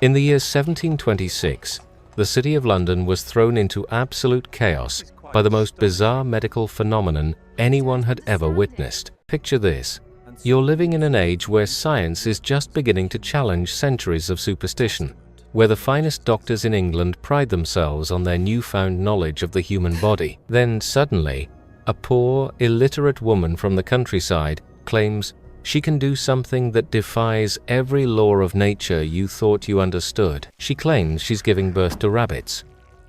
In the year 1726, the City of London was thrown into absolute chaos by the most bizarre medical phenomenon anyone had ever witnessed. Picture this. You're living in an age where science is just beginning to challenge centuries of superstition, where the finest doctors in England pride themselves on their newfound knowledge of the human body. Then suddenly, a poor, illiterate woman from the countryside claims she can do something that defies every law of nature you thought you understood. She claims she's giving birth to rabbits.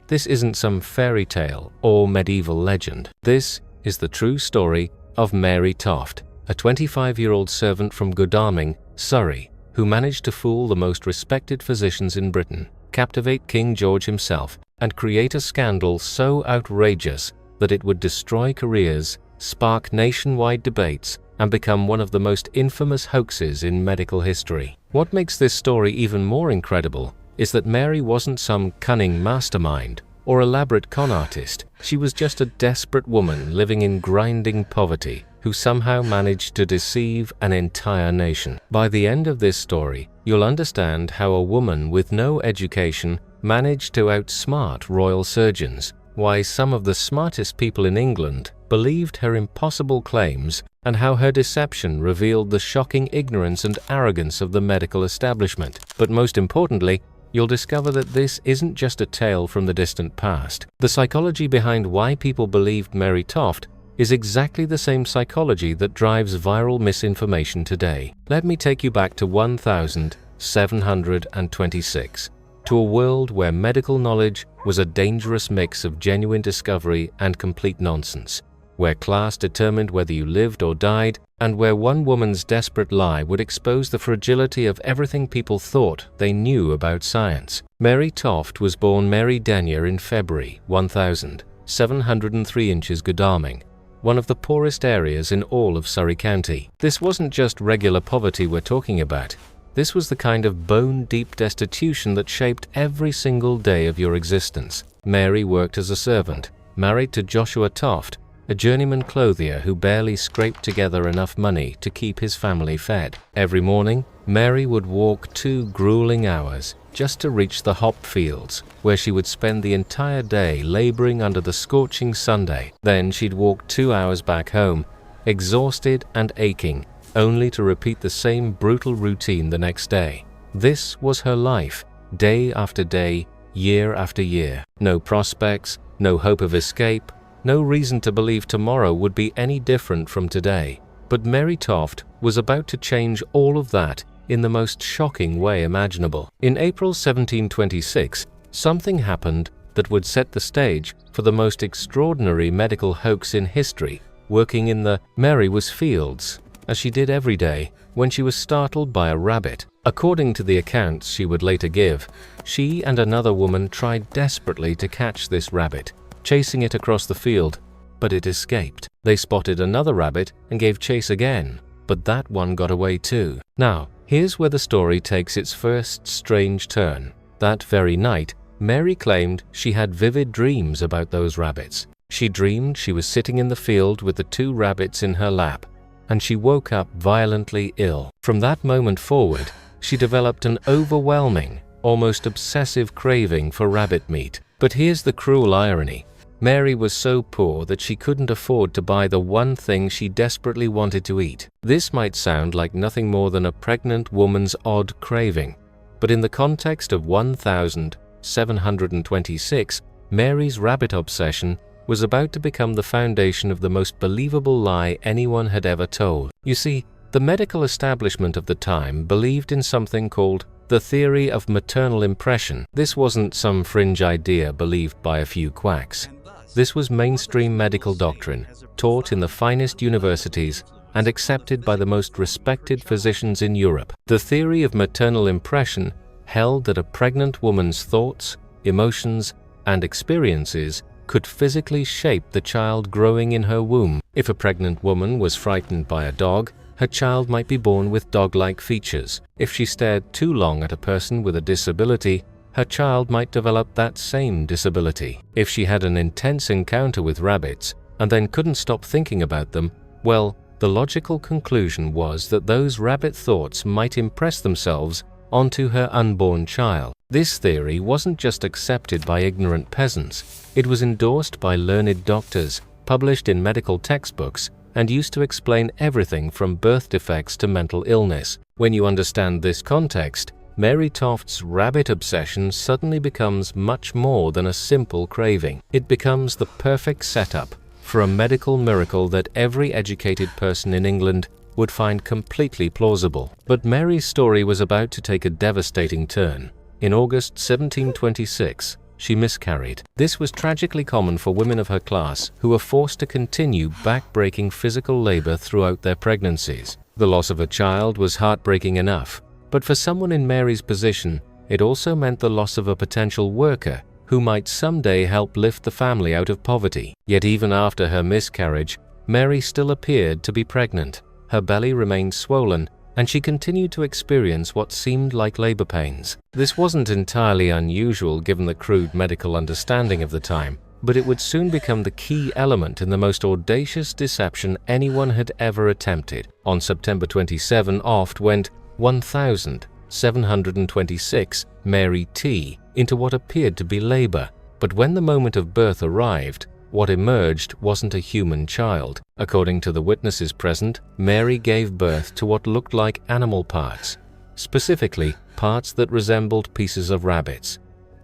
This isn't some fairy tale or medieval legend. This is the true story of Mary Toft, a 25-year-old servant from Godalming, Surrey, who managed to fool the most respected physicians in Britain, captivate King George himself, and create a scandal so outrageous that it would destroy careers, spark nationwide debates, and become one of the most infamous hoaxes in medical history. What makes this story even more incredible is that Mary wasn't some cunning mastermind or elaborate con artist. She was just a desperate woman living in grinding poverty who somehow managed to deceive an entire nation. By the end of this story, you'll understand how a woman with no education managed to outsmart royal surgeons, why some of the smartest people in England believed her impossible claims, and how her deception revealed the shocking ignorance and arrogance of the medical establishment. But most importantly, you'll discover that this isn't just a tale from the distant past. The psychology behind why people believed Mary Toft is exactly the same psychology that drives viral misinformation today. Let me take you back to 1726, to a world where medical knowledge was a dangerous mix of genuine discovery and complete nonsense, where class determined whether you lived or died, and where one woman's desperate lie would expose the fragility of everything people thought they knew about science. Mary Toft was born Mary Denyer in February 1703 inches Godalming, one of the poorest areas in all of Surrey County. This wasn't just regular poverty we're talking about. This was the kind of bone-deep destitution that shaped every single day of your existence. Mary worked as a servant, married to Joshua Toft, a journeyman clothier who barely scraped together enough money to keep his family fed. Every morning, Mary would walk 2 grueling hours just to reach the hop fields, where she would spend the entire day laboring under the scorching Sunday. Then she'd walk 2 hours back home, exhausted and aching, only to repeat the same brutal routine the next day. This was her life, day after day, year after year. No prospects, no hope of escape, no reason to believe tomorrow would be any different from today. But Mary Toft was about to change all of that in the most shocking way imaginable. In April 1726, something happened that would set the stage for the most extraordinary medical hoax in history. Working in the Mary was fields, as she did every day, when she was startled by a rabbit. According to the accounts she would later give, she and another woman tried desperately to catch this rabbit, chasing it across the field, but it escaped. They spotted another rabbit and gave chase again, but that one got away too. Now, here's where the story takes its first strange turn. That very night, Mary claimed she had vivid dreams about those rabbits. She dreamed she was sitting in the field with the 2 rabbits in her lap, and she woke up violently ill. From that moment forward, she developed an overwhelming, almost obsessive craving for rabbit meat. But here's the cruel irony. Mary was so poor that she couldn't afford to buy the one thing she desperately wanted to eat. This might sound like nothing more than a pregnant woman's odd craving, but in the context of 1726, Mary's rabbit obsession was about to become the foundation of the most believable lie anyone had ever told. You see, the medical establishment of the time believed in something called the theory of maternal impression. This wasn't some fringe idea believed by a few quacks. This was mainstream medical doctrine, taught in the finest universities and accepted by the most respected physicians in Europe. The theory of maternal impression held that a pregnant woman's thoughts, emotions, and experiences could physically shape the child growing in her womb. If a pregnant woman was frightened by a dog, her child might be born with dog-like features. If she stared too long at a person with a disability, her child might develop that same disability. If she had an intense encounter with rabbits and then couldn't stop thinking about them, well, the logical conclusion was that those rabbit thoughts might impress themselves onto her unborn child. This theory wasn't just accepted by ignorant peasants, it was endorsed by learned doctors, published in medical textbooks, and used to explain everything from birth defects to mental illness. When you understand this context, Mary Toft's rabbit obsession suddenly becomes much more than a simple craving. It becomes the perfect setup for a medical miracle that every educated person in England would find completely plausible. But Mary's story was about to take a devastating turn. In August 1726, she miscarried. This was tragically common for women of her class who were forced to continue back-breaking physical labor throughout their pregnancies. The loss of a child was heartbreaking enough, but for someone in Mary's position, it also meant the loss of a potential worker who might someday help lift the family out of poverty. Yet even after her miscarriage, Mary still appeared to be pregnant. Her belly remained swollen, and she continued to experience what seemed like labor pains. This wasn't entirely unusual given the crude medical understanding of the time, but it would soon become the key element in the most audacious deception anyone had ever attempted. On September 27, TOFT went 1,726 Mary T into what appeared to be labor, but when the moment of birth arrived, what emerged wasn't a human child. According to the witnesses present, Mary gave birth to what looked like animal parts, specifically parts that resembled pieces of rabbits.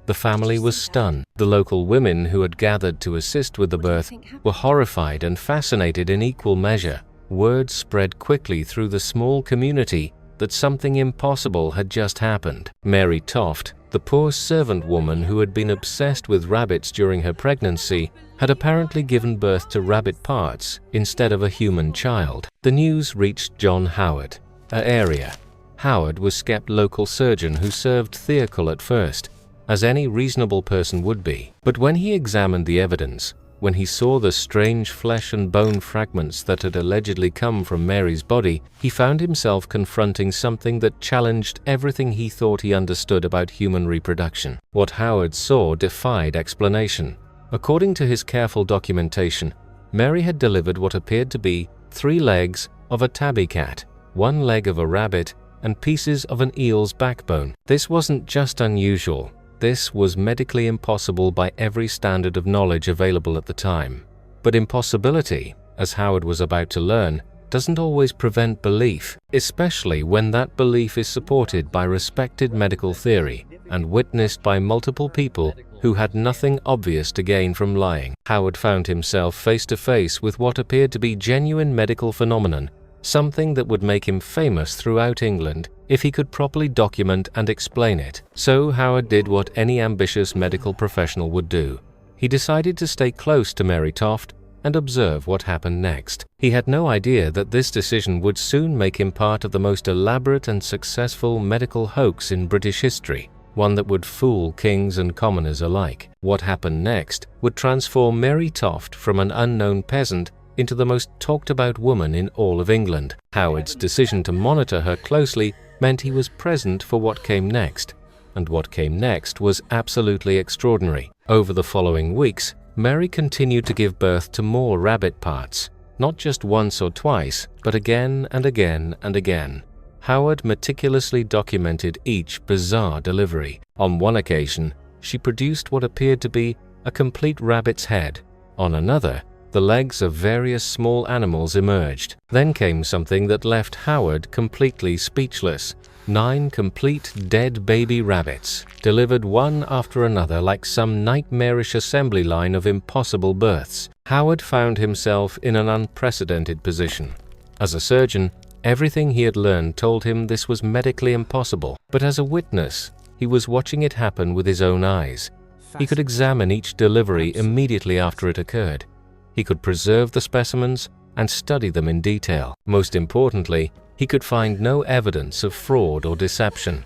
The family was stunned. The local women who had gathered to assist with the birth were horrified and fascinated in equal measure. Word spread quickly through the small community that something impossible had just happened. Mary Toft, the poor servant woman who had been obsessed with rabbits during her pregnancy, had apparently given birth to rabbit parts instead of a human child. The news reached John Howard, her area. Howard was Skept local surgeon who served Theocal at first, as any reasonable person would be. But when he examined the evidence, when he saw the strange flesh and bone fragments that had allegedly come from Mary's body, he found himself confronting something that challenged everything he thought he understood about human reproduction. What Howard saw defied explanation. According to his careful documentation, Mary had delivered what appeared to be 3 legs of a tabby cat, 1 leg of a rabbit, and pieces of an eel's backbone. This wasn't just unusual. This was medically impossible by every standard of knowledge available at the time. But impossibility, as Howard was about to learn, doesn't always prevent belief, especially when that belief is supported by respected medical theory and witnessed by multiple people who had nothing obvious to gain from lying. Howard found himself face to face with what appeared to be genuine medical phenomenon, something that would make him famous throughout England if he could properly document and explain it. So Howard did what any ambitious medical professional would do. He decided to stay close to Mary Toft and observe what happened next. He had no idea that this decision would soon make him part of the most elaborate and successful medical hoax in British history, one that would fool kings and commoners alike. What happened next would transform Mary Toft from an unknown peasant into the most talked-about woman in all of England. Howard's decision to monitor her closely meant he was present for what came next, and what came next was absolutely extraordinary. Over the following weeks, Mary continued to give birth to more rabbit parts, not just once or twice, but again and again and again. Howard meticulously documented each bizarre delivery. On one occasion, she produced what appeared to be a complete rabbit's head. On another, the legs of various small animals emerged. Then came something that left Howard completely speechless. 9 complete dead baby rabbits, delivered one after another like some nightmarish assembly line of impossible births. Howard found himself in an unprecedented position. As a surgeon, everything he had learned told him this was medically impossible, but as a witness, he was watching it happen with his own eyes. He could examine each delivery immediately after it occurred. He could preserve the specimens and study them in detail. Most importantly, he could find no evidence of fraud or deception.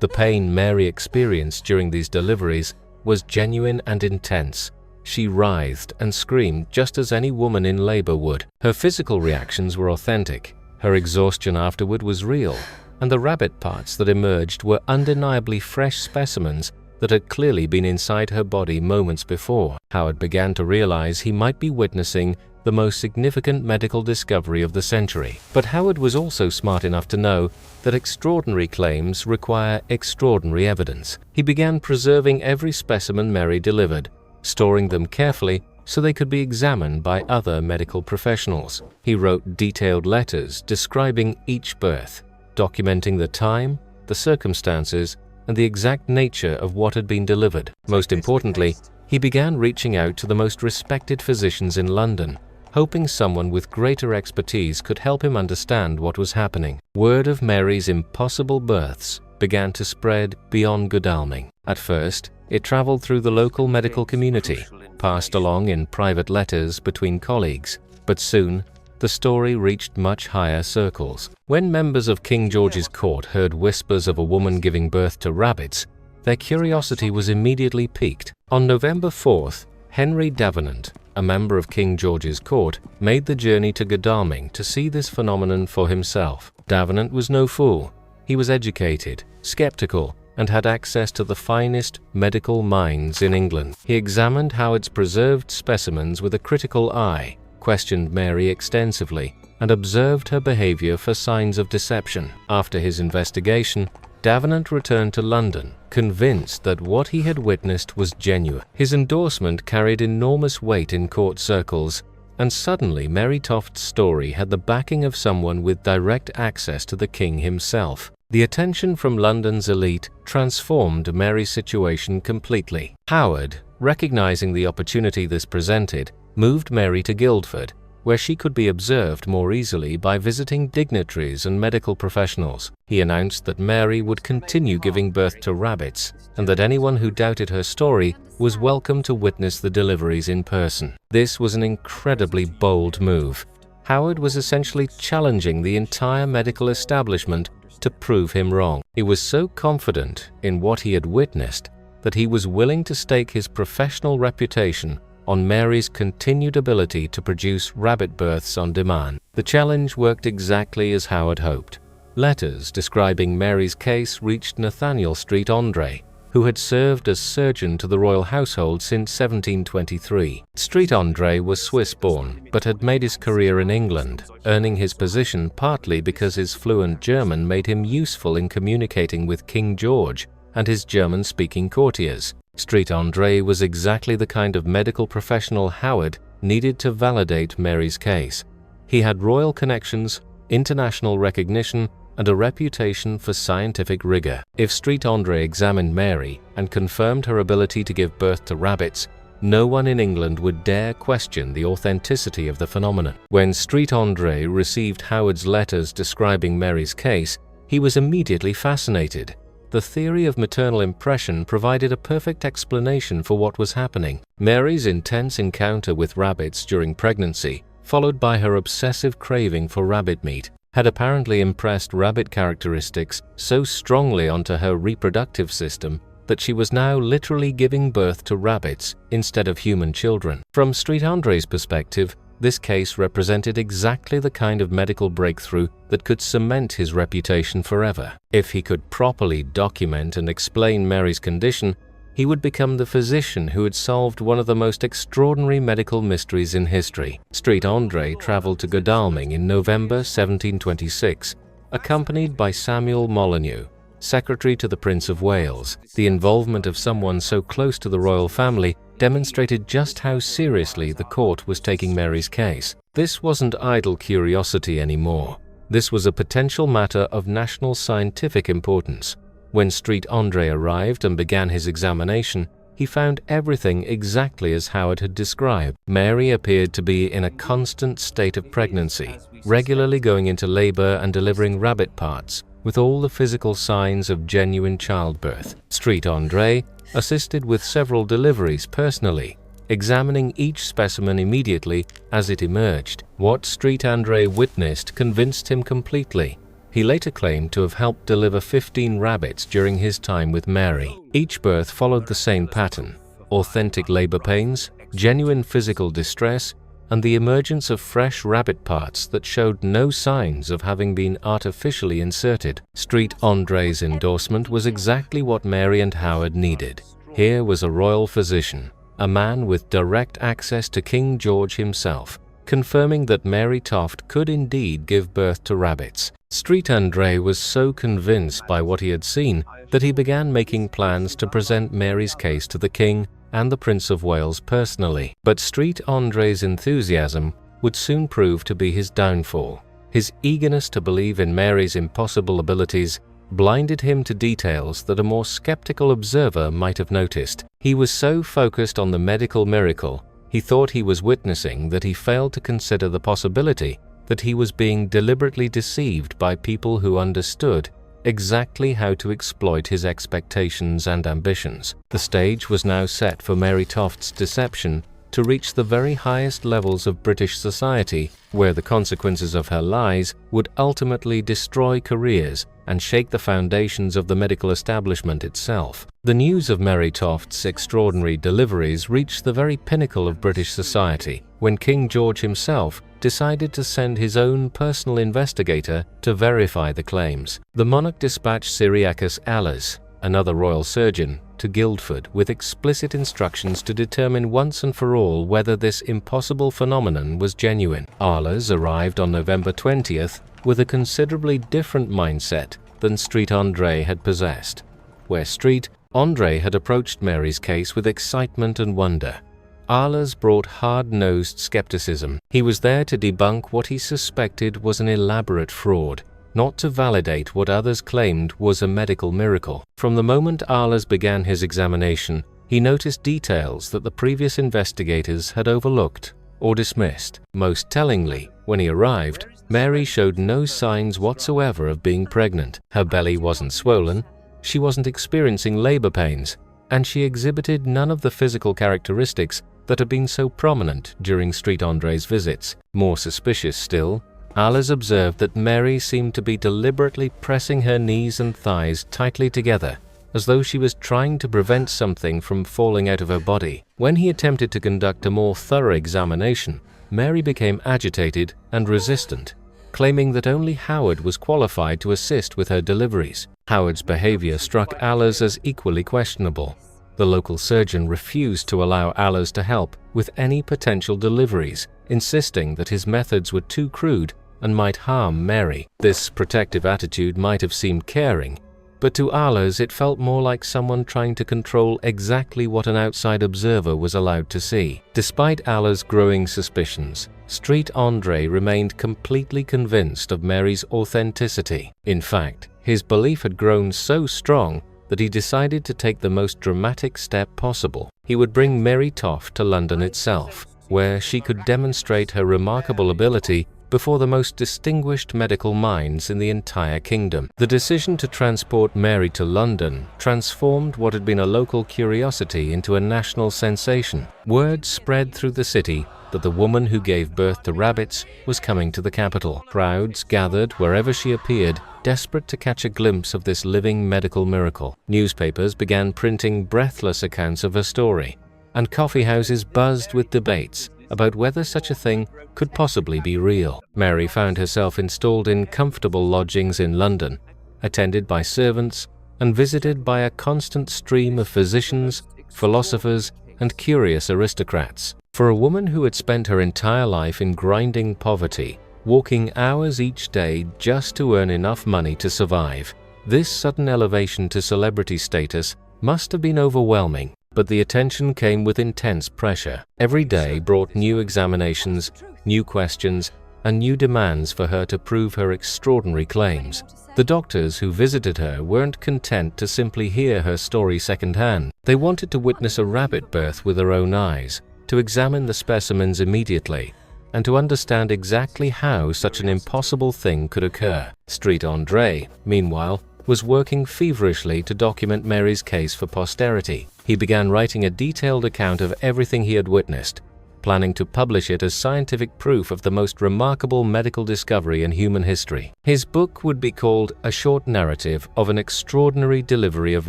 The pain Mary experienced during these deliveries was genuine and intense. She writhed and screamed just as any woman in labor would. Her physical reactions were authentic. Her exhaustion afterward was real, and the rabbit parts that emerged were undeniably fresh specimens that had clearly been inside her body moments before. Howard began to realize he might be witnessing the most significant medical discovery of the century. But Howard was also smart enough to know that extraordinary claims require extraordinary evidence. He began preserving every specimen Mary delivered, storing them carefully so they could be examined by other medical professionals. He wrote detailed letters describing each birth, documenting the time, the circumstances, and the exact nature of what had been delivered. Most importantly, he began reaching out to the most respected physicians in London, hoping someone with greater expertise could help him understand what was happening. Word of Mary's impossible births began to spread beyond Godalming. At first, it traveled through the local medical community, passed along in private letters between colleagues, but soon the story reached much higher circles. When members of King George's court heard whispers of a woman giving birth to rabbits, their curiosity was immediately piqued. On November 4th, Henry Davenant, a member of King George's court, made the journey to Godalming to see this phenomenon for himself. Davenant was no fool. He was educated, skeptical, and had access to the finest medical minds in England. He examined Howard's preserved specimens with a critical eye, questioned Mary extensively, and observed her behavior for signs of deception. After his investigation, Davenant returned to London, convinced that what he had witnessed was genuine. His endorsement carried enormous weight in court circles, and suddenly Mary Toft's story had the backing of someone with direct access to the king himself. The attention from London's elite transformed Mary's situation completely. Howard, recognizing the opportunity this presented, moved Mary to Guildford, where she could be observed more easily by visiting dignitaries and medical professionals. He announced that Mary would continue giving birth to rabbits, and that anyone who doubted her story was welcome to witness the deliveries in person. This was an incredibly bold move. Howard was essentially challenging the entire medical establishment to prove him wrong. He was so confident in what he had witnessed that he was willing to stake his professional reputation on Mary's continued ability to produce rabbit births on demand. The challenge worked exactly as Howard hoped. Letters describing Mary's case reached Nathaniel Street Andre, who had served as surgeon to the royal household since 1723. Street Andre was Swiss-born, but had made his career in England, earning his position partly because his fluent German made him useful in communicating with King George and his German-speaking courtiers. Street Andre was exactly the kind of medical professional Howard needed to validate Mary's case. He had royal connections, international recognition, and a reputation for scientific rigor. If Street Andre examined Mary and confirmed her ability to give birth to rabbits, no one in England would dare question the authenticity of the phenomenon. When Street Andre received Howard's letters describing Mary's case, he was immediately fascinated. The theory of maternal impression provided a perfect explanation for what was happening. Mary's intense encounter with rabbits during pregnancy, followed by her obsessive craving for rabbit meat, had apparently impressed rabbit characteristics so strongly onto her reproductive system that she was now literally giving birth to rabbits instead of human children. From Street Andre's perspective, this case represented exactly the kind of medical breakthrough that could cement his reputation forever. If he could properly document and explain Mary's condition, he would become the physician who had solved one of the most extraordinary medical mysteries in history. Street Andre traveled to Godalming in November 1726, accompanied by Samuel Molyneux, secretary to the Prince of Wales. The involvement of someone so close to the royal family demonstrated just how seriously the court was taking Mary's case. This wasn't idle curiosity anymore. This was a potential matter of national scientific importance. When Street Andre arrived and began his examination, he found everything exactly as Howard had described. Mary appeared to be in a constant state of pregnancy, regularly going into labor and delivering rabbit parts, with all the physical signs of genuine childbirth. Street Andre assisted with several deliveries personally, examining each specimen immediately as it emerged. What Street Andre witnessed convinced him completely. He later claimed to have helped deliver 15 rabbits during his time with Mary. Each birth followed the same pattern: authentic labor pains, genuine physical distress, and the emergence of fresh rabbit parts that showed no signs of having been artificially inserted. Street Andre's endorsement was exactly what Mary and Howard needed. Here was a royal physician, a man with direct access to King George himself, confirming that Mary Toft could indeed give birth to rabbits. Street Andre was so convinced by what he had seen that he began making plans to present Mary's case to the King and the Prince of Wales personally. But Street Andre's enthusiasm would soon prove to be his downfall. His eagerness to believe in Mary's impossible abilities blinded him to details that a more skeptical observer might have noticed. He was so focused on the medical miracle he thought he was witnessing that he failed to consider the possibility that he was being deliberately deceived by people who understood exactly how to exploit his expectations and ambitions. The stage was now set for Mary Toft's deception to reach the very highest levels of British society, where the consequences of her lies would ultimately destroy careers and shake the foundations of the medical establishment itself. The news of Mary Toft's extraordinary deliveries reached the very pinnacle of British society when King George himself decided to send his own personal investigator to verify the claims. The monarch dispatched Cyriacus Alas, another royal surgeon, to Guildford with explicit instructions to determine once and for all whether this impossible phenomenon was genuine. Alas arrived on November 20th with a considerably different mindset than Street Andre had possessed. Where Street, Andre had approached Mary's case with excitement and wonder. Alas brought hard-nosed skepticism. He was there to debunk what he suspected was an elaborate fraud, not to validate what others claimed was a medical miracle. From the moment Alas began his examination, he noticed details that the previous investigators had overlooked or dismissed. Most tellingly, when he arrived, Mary showed no signs whatsoever of being pregnant. Her belly wasn't swollen, she wasn't experiencing labor pains, and she exhibited none of the physical characteristics that had been so prominent during Street Andre's visits. More suspicious still, Alas observed that Mary seemed to be deliberately pressing her knees and thighs tightly together, as though she was trying to prevent something from falling out of her body. When he attempted to conduct a more thorough examination, Mary became agitated and resistant, claiming that only Howard was qualified to assist with her deliveries. Howard's behavior struck Alas as equally questionable. The local surgeon refused to allow Alas to help with any potential deliveries, insisting that his methods were too crude and might harm Mary. This protective attitude might have seemed caring, but to Alas it felt more like someone trying to control exactly what an outside observer was allowed to see. Despite Alas' growing suspicions, Street Andre remained completely convinced of Mary's authenticity. In fact, his belief had grown so strong that he decided to take the most dramatic step possible. He would bring Mary Toft to London itself, where she could demonstrate her remarkable ability before the most distinguished medical minds in the entire kingdom. The decision to transport Mary to London transformed what had been a local curiosity into a national sensation. Word spread through the city that the woman who gave birth to rabbits was coming to the capital. Crowds gathered wherever she appeared, desperate to catch a glimpse of this living medical miracle. Newspapers began printing breathless accounts of her story, and coffee houses buzzed with debates about whether such a thing could possibly be real. Mary found herself installed in comfortable lodgings in London, attended by servants and visited by a constant stream of physicians, philosophers, and curious aristocrats. For a woman who had spent her entire life in grinding poverty, walking hours each day just to earn enough money to survive, this sudden elevation to celebrity status must have been overwhelming. But the attention came with intense pressure. Every day brought new examinations, new questions, and new demands for her to prove her extraordinary claims. The doctors who visited her weren't content to simply hear her story secondhand. They wanted to witness a rabbit birth with their own eyes, to examine the specimens immediately, and to understand exactly how such an impossible thing could occur. Street Andre, meanwhile, was working feverishly to document Mary's case for posterity. He began writing a detailed account of everything he had witnessed, planning to publish it as scientific proof of the most remarkable medical discovery in human history. His book would be called A Short Narrative of an Extraordinary Delivery of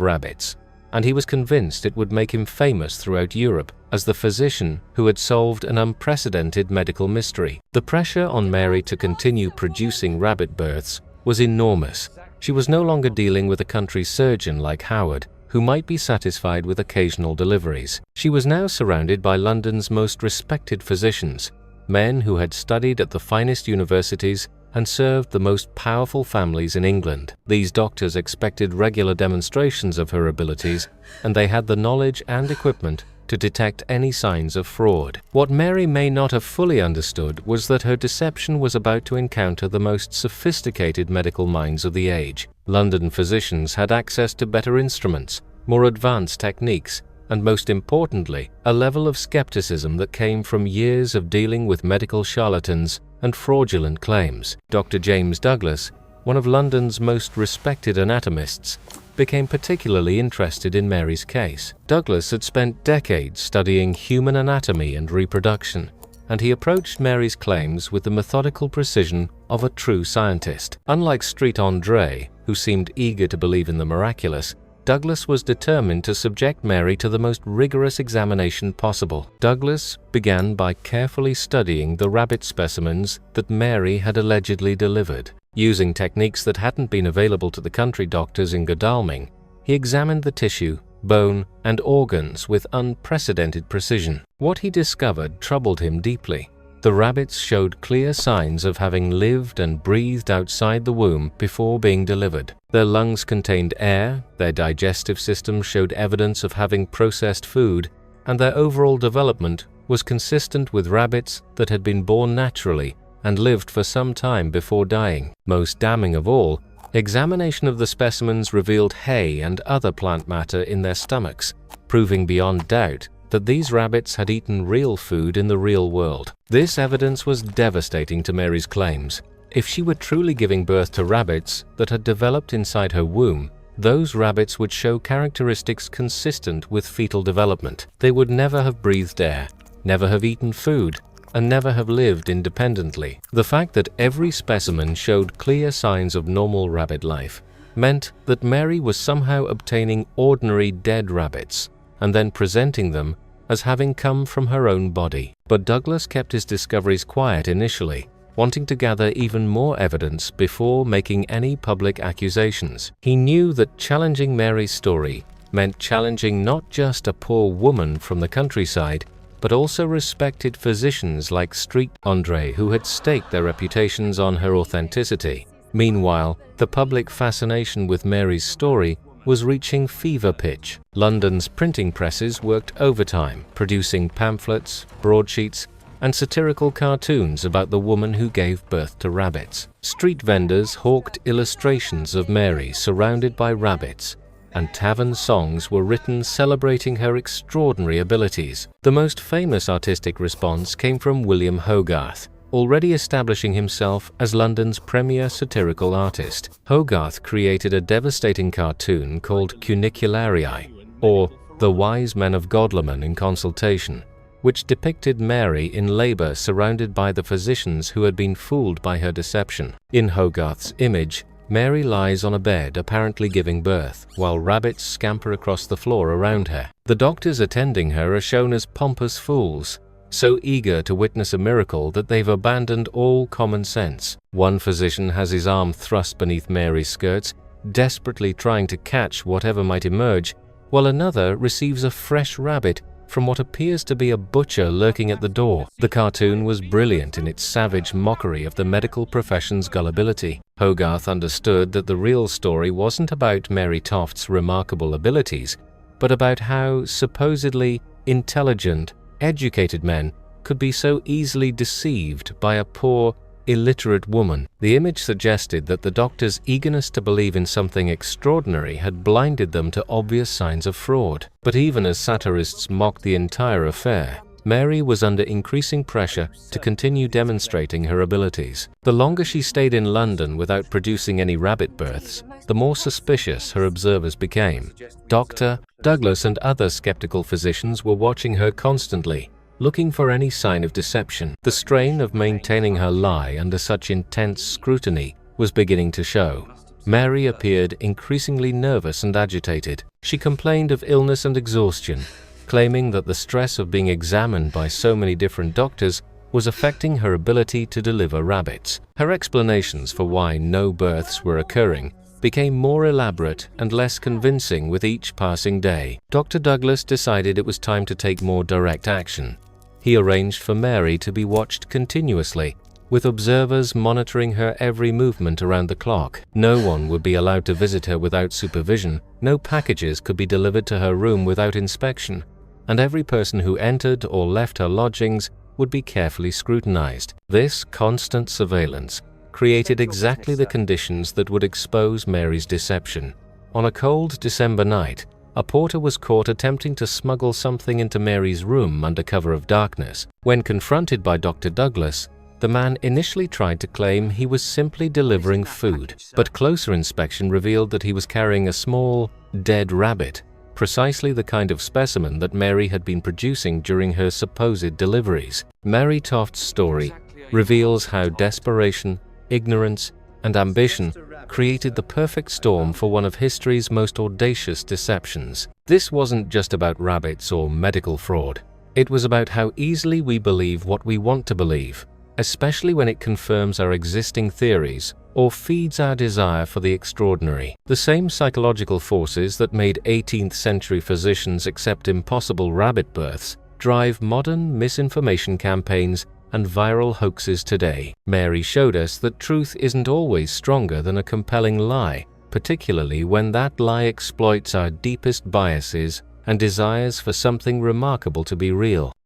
Rabbits, and he was convinced it would make him famous throughout Europe as the physician who had solved an unprecedented medical mystery. The pressure on Mary to continue producing rabbit births was enormous. She was no longer dealing with a country surgeon like Howard, who might be satisfied with occasional deliveries. She was now surrounded by London's most respected physicians, men who had studied at the finest universities and served the most powerful families in England. These doctors expected regular demonstrations of her abilities, and they had the knowledge and equipment to detect any signs of fraud. What Mary may not have fully understood was that her deception was about to encounter the most sophisticated medical minds of the age. London physicians had access to better instruments, more advanced techniques, and most importantly, a level of skepticism that came from years of dealing with medical charlatans and fraudulent claims. Dr. James Douglas, one of London's most respected anatomists, became particularly interested in Mary's case. Douglas had spent decades studying human anatomy and reproduction, and he approached Mary's claims with the methodical precision of a true scientist. Unlike Street Andre, who seemed eager to believe in the miraculous, Douglas was determined to subject Mary to the most rigorous examination possible. Douglas began by carefully studying the rabbit specimens that Mary had allegedly delivered. Using techniques that hadn't been available to the country doctors in Godalming, he examined the tissue, bone, and organs with unprecedented precision. What he discovered troubled him deeply. The rabbits showed clear signs of having lived and breathed outside the womb before being delivered. Their lungs contained air, their digestive system showed evidence of having processed food, and their overall development was consistent with rabbits that had been born naturally and lived for some time before dying. Most damning of all, examination of the specimens revealed hay and other plant matter in their stomachs, proving beyond doubt that these rabbits had eaten real food in the real world. This evidence was devastating to Mary's claims. If she were truly giving birth to rabbits that had developed inside her womb, those rabbits would show characteristics consistent with fetal development. They would never have breathed air, never have eaten food, and never have lived independently. The fact that every specimen showed clear signs of normal rabbit life meant that Mary was somehow obtaining ordinary dead rabbits and then presenting them as having come from her own body. But Douglas kept his discoveries quiet initially, wanting to gather even more evidence before making any public accusations. He knew that challenging Mary's story meant challenging not just a poor woman from the countryside, but also respected physicians like Street Andre, who had staked their reputations on her authenticity. Meanwhile, the public fascination with Mary's story was reaching fever pitch. London's printing presses worked overtime, producing pamphlets, broadsheets, and satirical cartoons about the woman who gave birth to rabbits. Street vendors hawked illustrations of Mary surrounded by rabbits, and tavern songs were written celebrating her extraordinary abilities. The most famous artistic response came from William Hogarth, already establishing himself as London's premier satirical artist. Hogarth created a devastating cartoon called Cunicularii, or The Wise Men of Godalming in Consultation, which depicted Mary in labor surrounded by the physicians who had been fooled by her deception. In Hogarth's image, Mary lies on a bed apparently giving birth, while rabbits scamper across the floor around her. The doctors attending her are shown as pompous fools, so eager to witness a miracle that they've abandoned all common sense. One physician has his arm thrust beneath Mary's skirts, desperately trying to catch whatever might emerge, while another receives a fresh rabbit from what appears to be a butcher lurking at the door. The cartoon was brilliant in its savage mockery of the medical profession's gullibility. Hogarth understood that the real story wasn't about Mary Toft's remarkable abilities, but about how supposedly intelligent, educated men could be so easily deceived by a poor, illiterate woman. The image suggested that the doctor's eagerness to believe in something extraordinary had blinded them to obvious signs of fraud. But even as satirists mocked the entire affair, Mary was under increasing pressure to continue demonstrating her abilities. The longer she stayed in London without producing any rabbit births, the more suspicious her observers became. Dr. Douglas and other skeptical physicians were watching her constantly, looking for any sign of deception. The strain of maintaining her lie under such intense scrutiny was beginning to show. Mary appeared increasingly nervous and agitated. She complained of illness and exhaustion, claiming that the stress of being examined by so many different doctors was affecting her ability to deliver rabbits. Her explanations for why no births were occurring became more elaborate and less convincing with each passing day. Dr. Douglas decided it was time to take more direct action. He arranged for Mary to be watched continuously, with observers monitoring her every movement around the clock. No one would be allowed to visit her without supervision, no packages could be delivered to her room without inspection, and every person who entered or left her lodgings would be carefully scrutinized. This constant surveillance created exactly the conditions that would expose Mary's deception. On a cold December night, a porter was caught attempting to smuggle something into Mary's room under cover of darkness. When confronted by Dr. Douglas, the man initially tried to claim he was simply delivering food, but closer inspection revealed that he was carrying a small, dead rabbit, precisely the kind of specimen that Mary had been producing during her supposed deliveries. Mary Toft's story reveals how desperation, ignorance, and ambition created the perfect storm for one of history's most audacious deceptions. This wasn't just about rabbits or medical fraud. It was about how easily we believe what we want to believe, especially when it confirms our existing theories or feeds our desire for the extraordinary. The same psychological forces that made 18th century physicians accept impossible rabbit births drive modern misinformation campaigns and viral hoaxes today. Mary showed us that truth isn't always stronger than a compelling lie, particularly when that lie exploits our deepest biases and desires for something remarkable to be real.